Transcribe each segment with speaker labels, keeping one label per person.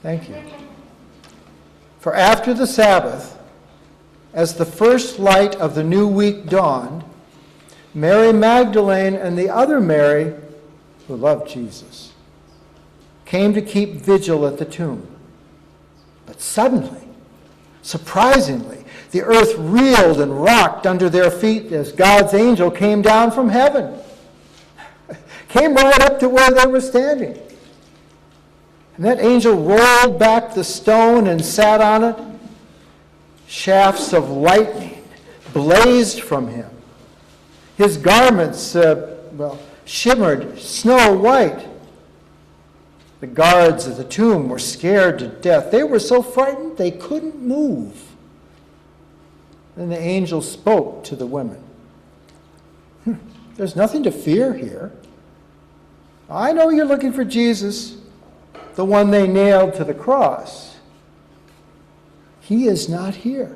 Speaker 1: Thank you. For after the Sabbath, as the first light of the new week dawned, Mary Magdalene and the other Mary, who loved Jesus, came to keep vigil at the tomb. But suddenly, surprisingly, the earth reeled and rocked under their feet as God's angel came down from heaven. Came right up to where they were standing. And that angel rolled back the stone and sat on it. Shafts of lightning blazed from him. His garments, shimmered snow white. The guards at the tomb were scared to death. They were so frightened they couldn't move. Then the angel spoke to the women. There's nothing to fear here. I know you're looking for Jesus, the one they nailed to the cross. He is not here.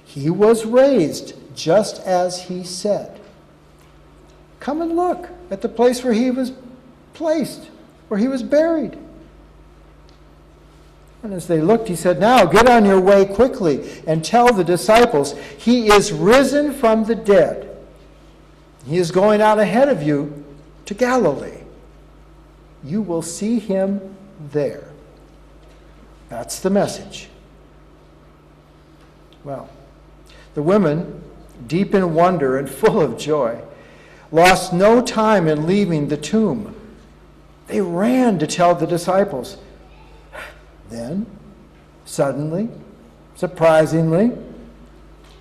Speaker 1: He was raised just as he said. Come and look at the place where he was placed, where he was buried. And as they looked, he said, now get on your way quickly and tell the disciples, he is risen from the dead. He is going out ahead of you to Galilee. You will see him there. That's the message. Well, the women, deep in wonder and full of joy, lost no time in leaving the tomb. They ran to tell the disciples. Then, suddenly, surprisingly,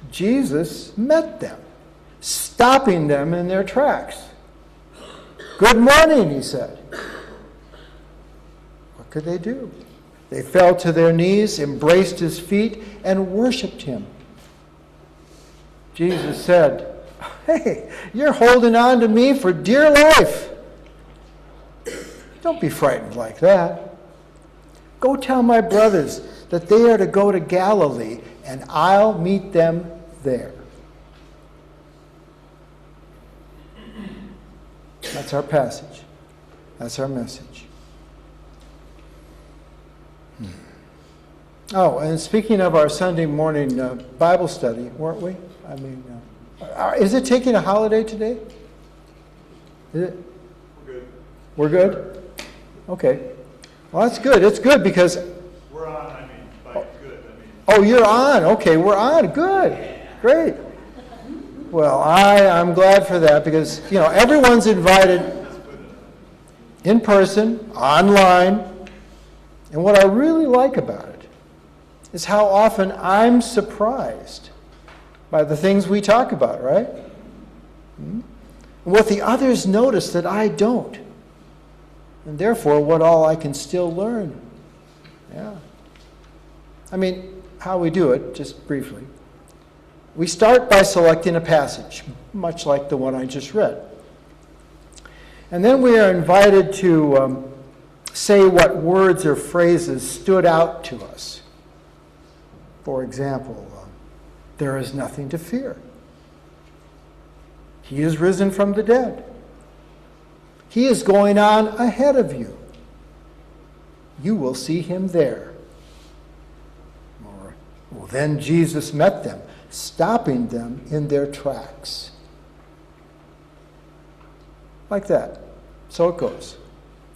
Speaker 1: Jesus met them, stopping them in their tracks. Good morning, he said. What could they do? They fell to their knees, embraced his feet, and worshiped him. Jesus said, hey, you're holding on to me for dear life. Don't be frightened like that. Go tell my brothers that they are to go to Galilee, and I'll meet them there. That's our passage. That's our message. Oh, and speaking of our Sunday morning Bible study, weren't we? I mean, is it taking a holiday today? Is it?
Speaker 2: We're good.
Speaker 1: We're good? Okay. Well, that's good. It's good because...
Speaker 2: We're on, I mean, by good, I mean...
Speaker 1: Oh, you're on. Okay, we're on. Good. Great. Well, I'm glad for that because, everyone's invited in person, online. And what I really like about it is how often I'm surprised by the things we talk about, right? And what the others notice that I don't. And therefore, what all I can still learn. Yeah. I mean, how we do it, just briefly. We start by selecting a passage, much like the one I just read. And then we are invited to say what words or phrases stood out to us. For example, there is nothing to fear. He is risen from the dead. He is going on ahead of you. You will see him there. Well, then Jesus met them, stopping them in their tracks. Like that. So it goes.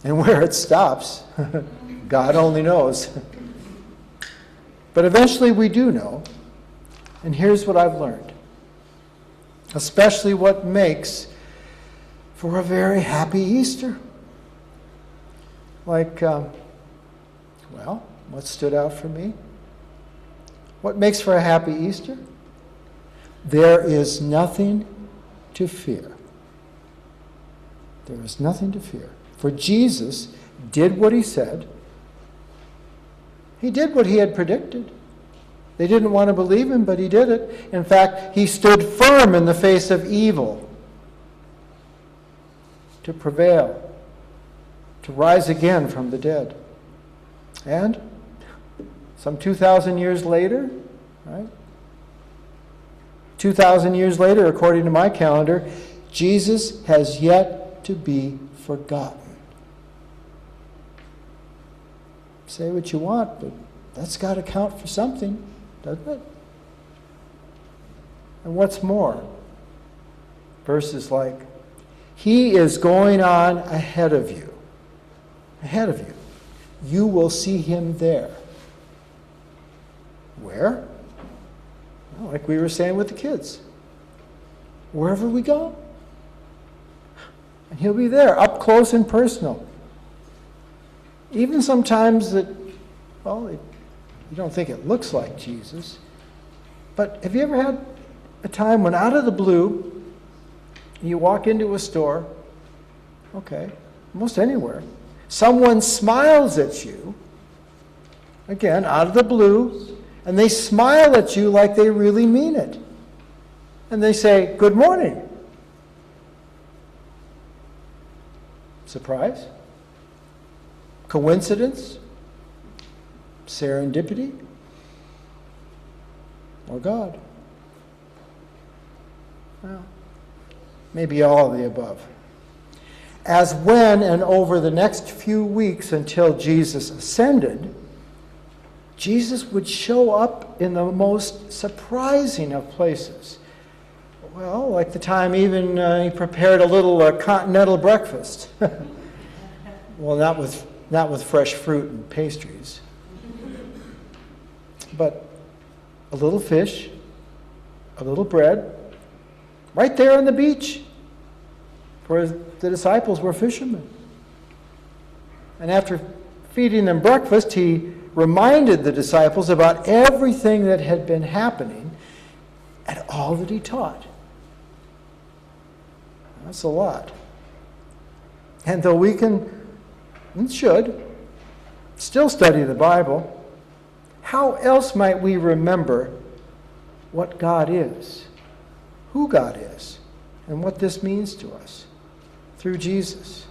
Speaker 1: And where it stops, God only knows. But eventually we do know. And here's what I've learned. Especially what makes for a very happy Easter. Like, what stood out for me? What makes for a happy Easter? There is nothing to fear. There is nothing to fear. For Jesus did what he said. He did what he had predicted. They didn't want to believe him, but he did it. In fact, he stood firm in the face of evil to prevail, to rise again from the dead. And some 2,000 years later, right? 2,000 years later, according to my calendar, Jesus has yet to be forgotten. Say what you want, but that's got to count for something, doesn't it? And what's more, verses like, He is going on ahead of you. Ahead of you. You will see Him there. Where? Well, like we were saying with the kids. Wherever we go. And He'll be there, up close and personal. Even sometimes that, well, you don't think it looks like Jesus. But have you ever had a time when out of the blue, you walk into a store, okay, almost anywhere, someone smiles at you, again, out of the blue, and they smile at you like they really mean it. And they say, "Good morning." Surprise? Coincidence? Serendipity? Or God? Well, maybe all of the above. As when and over the next few weeks until Jesus ascended, Jesus would show up in the most surprising of places. Well, like the time even he prepared a little continental breakfast. Well, not with fresh fruit and pastries. But a little fish, a little bread, right there on the beach. For the disciples were fishermen. And after feeding them breakfast, he reminded the disciples about everything that had been happening and all that he taught. That's a lot. And though we can and should still study the Bible, how else might we remember what God is, who God is, and what this means to us through Jesus?